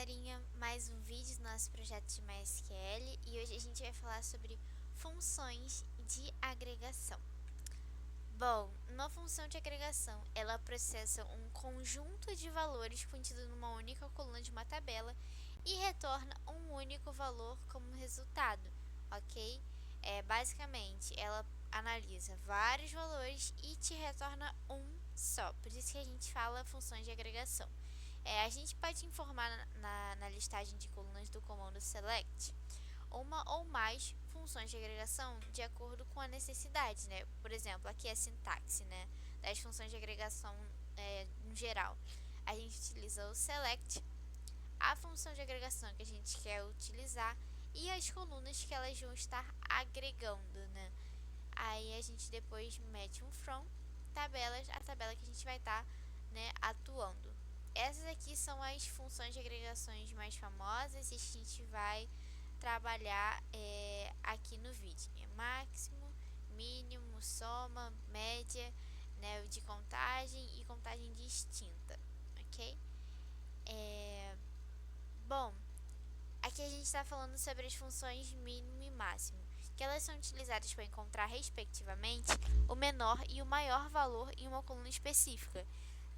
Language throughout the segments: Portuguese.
galerinha, mais um vídeo do nosso projeto de MySQL e hoje a gente vai falar sobre funções de agregação. Bom, uma função de agregação, ela processa um conjunto de valores contido numa única coluna de uma tabela e retorna um único valor como resultado, ok? Basicamente, ela analisa vários valores e te retorna um só, por isso que a gente fala funções de agregação. A gente pode informar na listagem de colunas do comando select uma ou mais funções de agregação de acordo com a necessidade, né? Por exemplo, aqui é a sintaxe, né? Das funções de agregação no geral. A gente utiliza o select, a função de agregação que a gente quer utilizar e as colunas que elas vão estar agregando, né? Aí a gente depois mete um from, tabelas, a tabela que a gente vai estar atuando. Essas aqui são as funções de agregações mais famosas e a gente vai trabalhar aqui no vídeo. Máximo, mínimo, soma, média, né, de contagem e contagem distinta, ok? Bom, aqui a gente está falando sobre as funções mínimo e máximo, que elas são utilizadas para encontrar, respectivamente, o menor e o maior valor em uma coluna específica,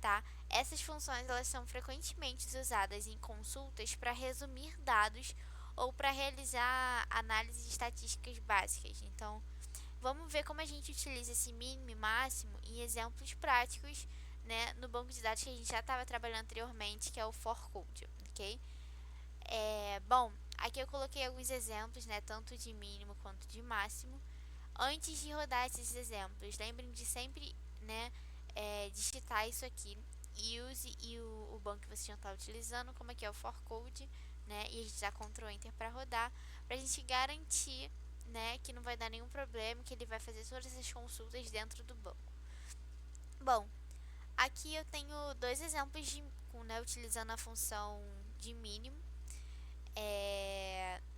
tá? Essas funções elas são frequentemente usadas em consultas para resumir dados ou para realizar análises estatísticas básicas. Então, vamos ver como a gente utiliza esse mínimo e máximo em exemplos práticos, né, no banco de dados que a gente já estava trabalhando anteriormente, que é o for code, ok? Bom, aqui eu coloquei alguns exemplos, né, tanto de mínimo quanto de máximo. Antes de rodar esses exemplos, lembrem de sempre, né, digitar isso aqui e use o banco que vocês já estão utilizando, como aqui é o for code, né, e a gente dá Ctrl Enter para rodar, para a gente garantir, né, que não vai dar nenhum problema, que ele vai fazer todas essas consultas dentro do banco. Bom, aqui eu tenho dois exemplos né, utilizando a função de mínimo.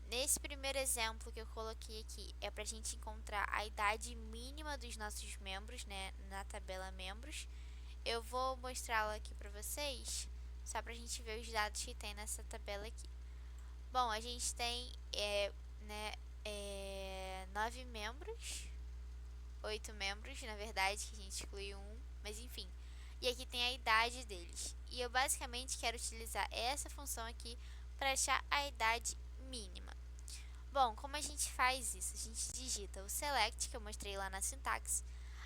Nesse primeiro exemplo que eu coloquei aqui é para a gente encontrar a idade mínima dos nossos membros, né, na tabela membros. Eu vou mostrá-la aqui para vocês, só para a gente ver os dados que tem nessa tabela aqui. Bom, a gente tem 9 membros, 8 membros, na verdade, que a gente excluiu um, mas enfim. E aqui tem a idade deles. E eu basicamente quero utilizar essa função aqui para achar a idade mínima. Bom, como a gente faz isso? A gente digita o select, que eu mostrei lá na sintaxe,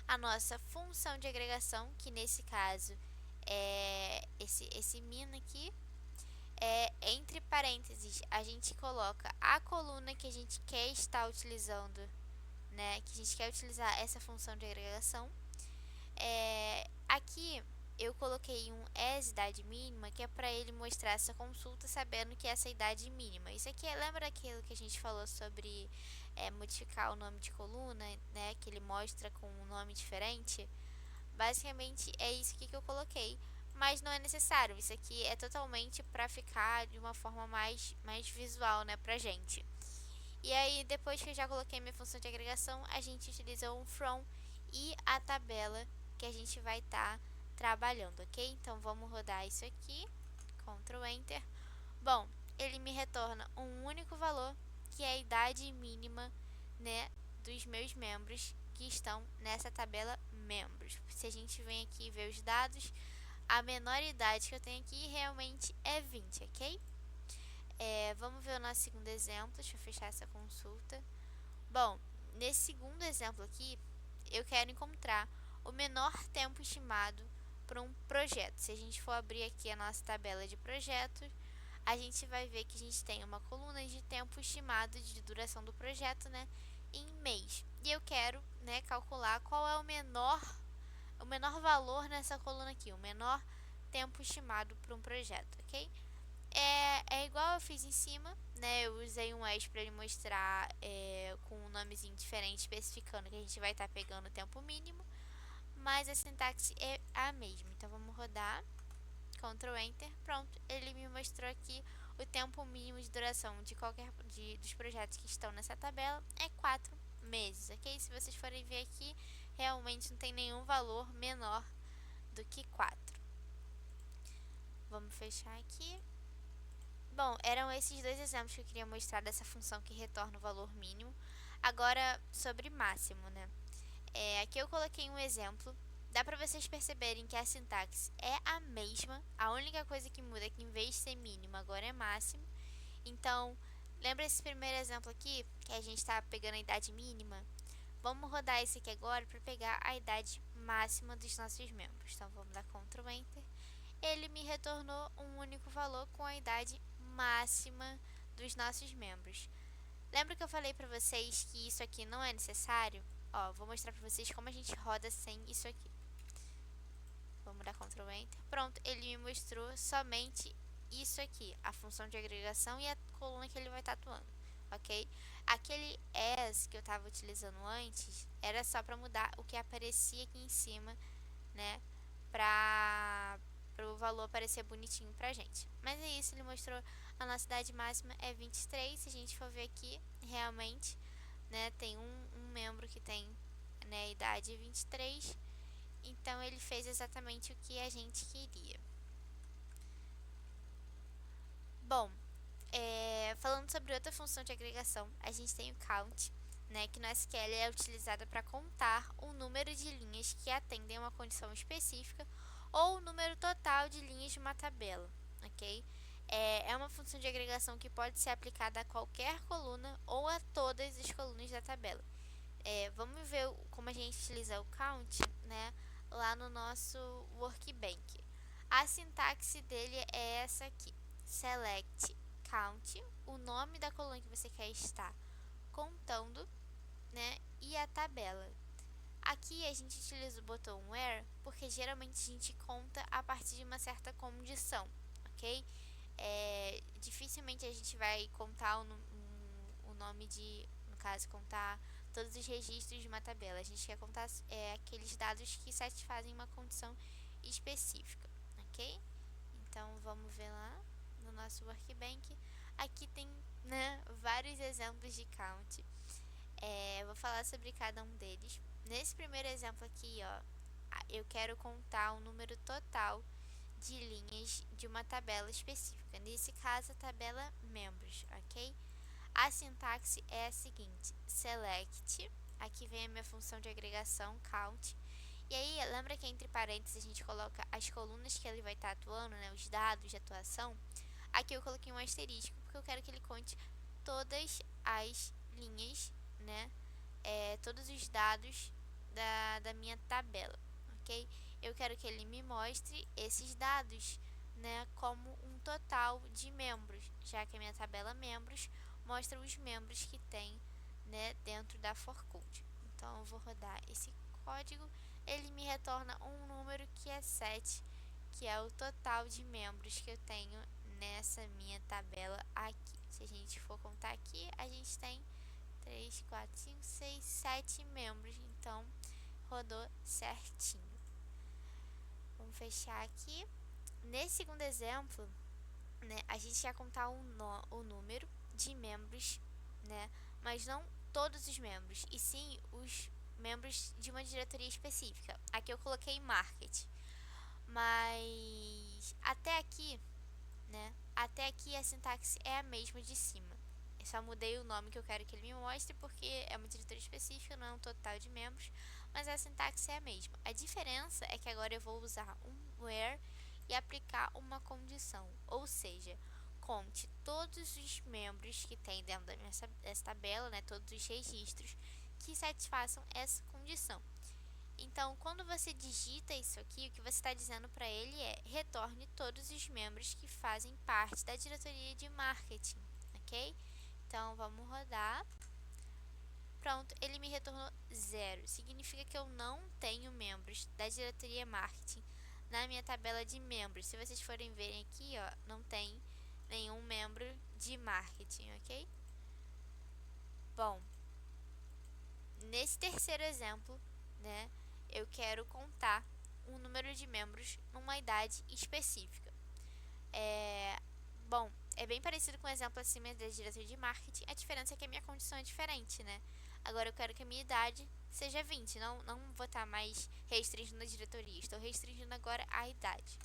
a nossa função de agregação, que nesse caso é esse min aqui, entre parênteses, a gente coloca a coluna que a gente quer estar utilizando, né, que a gente quer utilizar essa função de agregação. Aqui eu coloquei um as idade mínima, que é para ele mostrar essa consulta sabendo que é essa idade mínima. Isso aqui lembra daquilo que a gente falou sobre modificar o nome de coluna, né, que ele mostra com um nome diferente? Basicamente é isso aqui que eu coloquei, mas não é necessário. Isso aqui é totalmente para ficar de uma forma mais visual, né, pra gente. E aí, depois que eu já coloquei minha função de agregação, a gente utiliza um from e a tabela que a gente vai estar trabalhando, ok? Então, vamos rodar isso aqui, Ctrl Enter. Bom, ele me retorna um único valor, que é a idade mínima, né, dos meus membros que estão nessa tabela membros. Se a gente vem aqui e ver os dados, a menor idade que eu tenho aqui realmente é 20, ok? Vamos ver o nosso segundo exemplo. Deixa eu fechar essa consulta. Bom, nesse segundo exemplo aqui, eu quero encontrar o menor tempo estimado para um projeto. Se a gente for abrir aqui a nossa tabela de projetos, a gente vai ver que a gente tem uma coluna de tempo estimado de duração do projeto, né, em mês. E eu quero, né, calcular qual é o menor valor nessa coluna aqui, o menor tempo estimado para um projeto, ok? É igual eu fiz em cima, né? Eu usei um as para ele mostrar com um nomezinho diferente, especificando que a gente vai estar pegando o tempo mínimo, mas a sintaxe é a mesma. Então vamos rodar, Ctrl Enter, pronto, ele me mostrou aqui o tempo mínimo de duração dos projetos que estão nessa tabela é 4 meses, ok? Se vocês forem ver aqui, realmente não tem nenhum valor menor do que 4. Vamos fechar aqui. Bom, eram esses dois exemplos que eu queria mostrar dessa função que retorna o valor mínimo. Agora, sobre máximo, né? Aqui eu coloquei um exemplo. Dá para vocês perceberem que a sintaxe é a mesma. A única coisa que muda é que em vez de ser mínimo, agora é máximo. Então, lembra esse primeiro exemplo aqui, que a gente está pegando a idade mínima? Vamos rodar esse aqui agora para pegar a idade máxima dos nossos membros. Então, vamos dar Ctrl Enter. Ele me retornou um único valor com a idade máxima dos nossos membros. Lembra que eu falei para vocês que isso aqui não é necessário? Ó, vou mostrar para vocês como a gente roda sem isso aqui. Vamos dar Ctrl Enter. Pronto, ele me mostrou somente isso aqui, a função de agregação e a coluna que ele vai estar atuando, ok? Aquele as que eu estava utilizando antes era só para mudar o que aparecia aqui em cima, né? Para o valor aparecer bonitinho pra gente. Mas é isso, ele mostrou a nossa idade máxima é 23. Se a gente for ver aqui, realmente, né, tem um membro que tem, né, idade 23. Então ele fez exatamente o que a gente queria. Bom, falando sobre outra função de agregação, a gente tem o count, né, que no SQL é utilizada para contar o número de linhas que atendem a uma condição específica ou o número total de linhas de uma tabela, ok? É uma função de agregação que pode ser aplicada a qualquer coluna ou a todas as colunas da tabela. Vamos ver como a gente utiliza o count, né, lá no nosso workbench. A sintaxe dele é essa aqui: select count, o nome da coluna que você quer estar contando, né, e a tabela. Aqui a gente utiliza o botão where porque geralmente a gente conta a partir de uma certa condição, ok? Dificilmente a gente vai contar o nome de, no caso, contar todos os registros de uma tabela. A gente quer contar aqueles dados que satisfazem uma condição específica, ok? Então vamos ver lá no nosso workbench. Aqui tem, né, vários exemplos de count. Vou falar sobre cada um deles. Nesse primeiro exemplo aqui, ó, eu quero contar o número total de linhas de uma tabela específica. Nesse caso, a tabela membros, ok? A sintaxe é a seguinte: select, aqui vem a minha função de agregação, count. E aí, lembra que entre parênteses a gente coloca as colunas que ele vai estar atuando, né, os dados de atuação? Aqui eu coloquei um asterisco porque eu quero que ele conte todas as linhas, né, todos os dados da minha tabela, ok? Eu quero que ele me mostre esses dados, né, como um total de membros, já que a minha tabela membros mostra os membros que tem, né, dentro da for code. Então eu vou rodar esse código, ele me retorna um número que é 7, que é o total de membros que eu tenho nessa minha tabela aqui. Se a gente for contar aqui, a gente tem 3, 4, 5, 6, 7 membros, então rodou certinho. Vamos fechar aqui. Nesse segundo exemplo, né, a gente ia contar o número de membros, né, mas não todos os membros, e sim os membros de uma diretoria específica. Aqui eu coloquei market, mas até aqui, né, até aqui a sintaxe é a mesma de cima. Eu só mudei o nome que eu quero que ele me mostre porque é uma diretoria específica, não é um total de membros, mas a sintaxe é a mesma. A diferença é que agora eu vou usar um where e aplicar uma condição, ou seja, conte todos os membros que tem dentro dessa tabela, né, todos os registros que satisfaçam essa condição. Então, quando você digita isso aqui, o que você está dizendo para ele é: retorne todos os membros que fazem parte da diretoria de marketing, ok? Então, vamos rodar. Pronto, ele me retornou 0. Significa que eu não tenho membros da diretoria marketing na minha tabela de membros. Se vocês forem verem aqui, ó, não tem nenhum membro de marketing, ok? Bom, nesse terceiro exemplo, né, eu quero contar um número de membros numa idade específica. Bom, é bem parecido com o exemplo acima da diretoria de marketing, a diferença é que a minha condição é diferente, né? Agora eu quero que a minha idade seja 20, não vou estar mais restringindo a diretoria, estou restringindo agora a idade.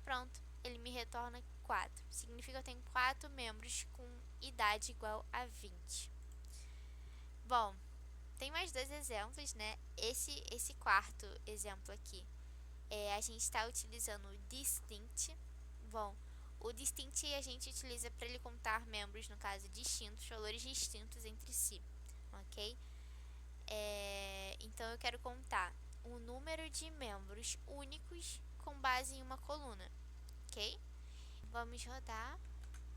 Pronto, ele me retorna 4. Significa que eu tenho 4 membros com idade igual a 20. Bom, tem mais dois exemplos, né? Esse quarto exemplo aqui, a gente está utilizando o distinct. Bom, o distinct a gente utiliza para ele contar membros, no caso, distintos, valores distintos entre si, ok? Então eu quero contar o número de membros únicos com base em uma coluna, ok? Vamos rodar,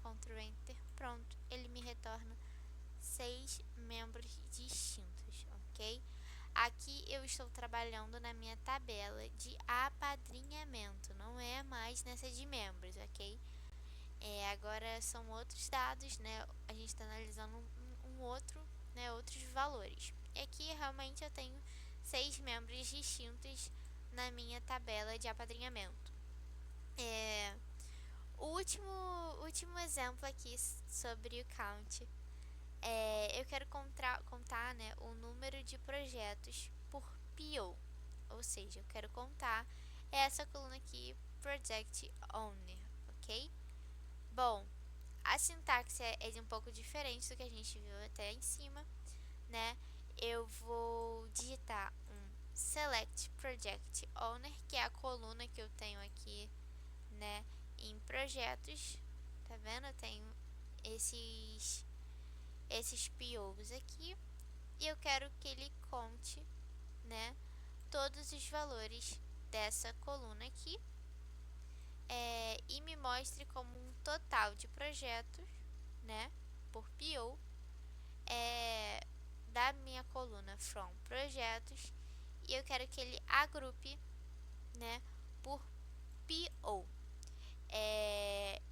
Ctrl Enter, pronto, ele me retorna 6 membros distintos, ok? Aqui eu estou trabalhando na minha tabela de apadrinhamento, não é mais nessa de membros, ok? Agora são outros dados, né? A gente está analisando um outro, né? Outros valores. E aqui realmente eu tenho 6 membros distintos na minha tabela de apadrinhamento. O último exemplo aqui sobre o count. Eu quero contar, né, o número de projetos por PO, ou seja, eu quero contar essa coluna aqui, Project Owner, ok? Bom, a sintaxe é um pouco diferente do que a gente viu até em cima, né? Eu vou digitar um Select Project Owner, que é a coluna que eu tenho aqui, né, em projetos, tá vendo? Eu tenho esses POs aqui e eu quero que ele conte, né, todos os valores dessa coluna aqui, e me mostre como um total de projetos, né, por PO, da minha coluna from projetos, e eu quero que ele agrupe, né, por PO.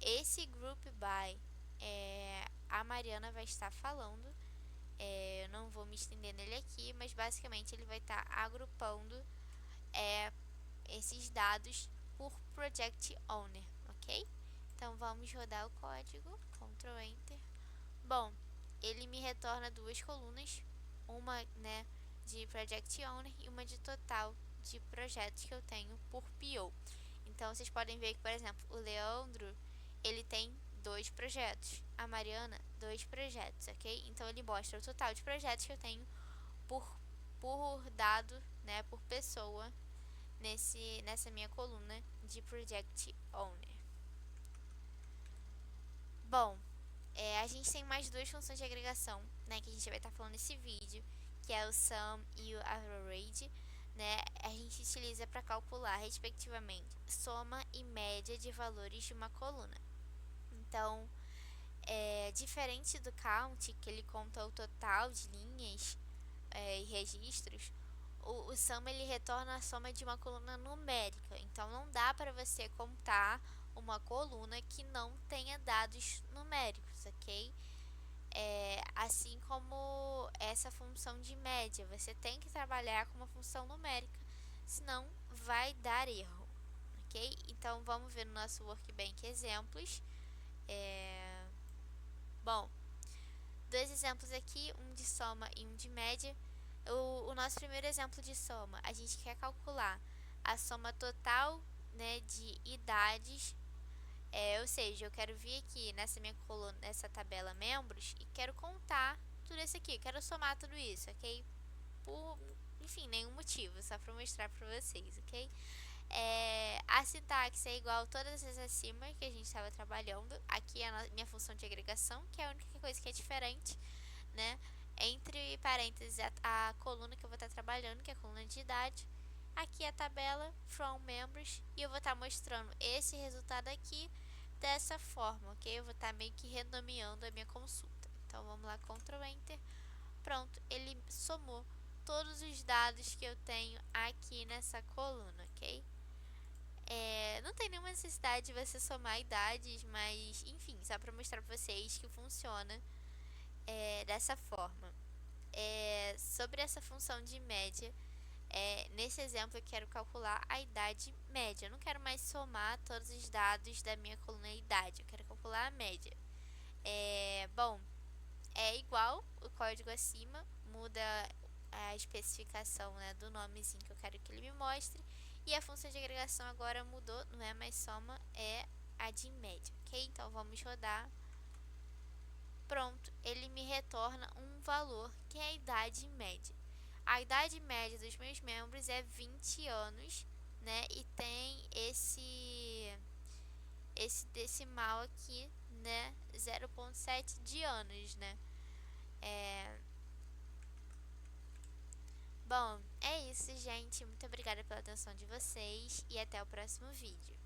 Esse group by, a Mariana vai estar falando. Eu não vou me estender nele aqui, mas basicamente ele vai estar agrupando esses dados por Project Owner, ok? Então vamos rodar o código, Ctrl Enter. Bom, ele me retorna duas colunas, uma, né, de Project Owner e uma de total de projetos que eu tenho por PO. Então vocês podem ver que, por exemplo, o Leandro, ele tem 2 projetos, a Mariana 2 projetos, ok? Então ele mostra o total de projetos que eu tenho por dado, né, por pessoa nessa minha coluna de Project Owner. Bom, a gente tem mais duas funções de agregação, né, que a gente vai estar falando nesse vídeo, que é o sum e o average, né? A gente utiliza para calcular, respectivamente, soma e média de valores de uma coluna. Então, diferente do count, que ele conta o total de linhas e registros, o sum ele retorna a soma de uma coluna numérica. Então, não dá para você contar uma coluna que não tenha dados numéricos, ok? Assim como essa função de média, você tem que trabalhar com uma função numérica, senão vai dar erro, ok? Então vamos ver no nosso workbench exemplos. Bom, dois exemplos aqui, um de soma e um de média. O nosso primeiro exemplo de soma, a gente quer calcular a soma total, né, de idades. Ou seja, eu quero vir aqui nessa minha coluna, nessa tabela membros, e quero contar tudo isso aqui, quero somar tudo isso, ok? Por, enfim, nenhum motivo, só para mostrar para vocês, ok? A sintaxe é igual a todas as acima que a gente estava trabalhando. Aqui é a minha função de agregação, que é a única coisa que é diferente, né? Entre parênteses, a coluna que eu vou estar trabalhando, que é a coluna de idade. Aqui a tabela from members, e eu vou estar mostrando esse resultado aqui dessa forma, ok? Eu vou estar meio que renomeando a minha consulta. Então vamos lá, Ctrl Enter. Pronto, ele somou todos os dados que eu tenho aqui nessa coluna, ok? Não tem nenhuma necessidade de você somar idades, mas enfim, só para mostrar para vocês que funciona dessa forma. Sobre essa função de média, nesse exemplo eu quero calcular a idade média. Eu não quero mais somar todos os dados da minha coluna idade, eu quero calcular a média. Bom, é igual o código acima, muda a especificação, né, do nomezinho que eu quero que ele me mostre. E a função de agregação agora mudou, não é mais soma, é a de média, ok? Então vamos rodar. Pronto, ele me retorna um valor que é a idade média. A idade média dos meus membros é 20 anos, né? E tem esse decimal aqui, né? 0,7 de anos, né? Bom, é isso, gente. Muito obrigada pela atenção de vocês e até o próximo vídeo.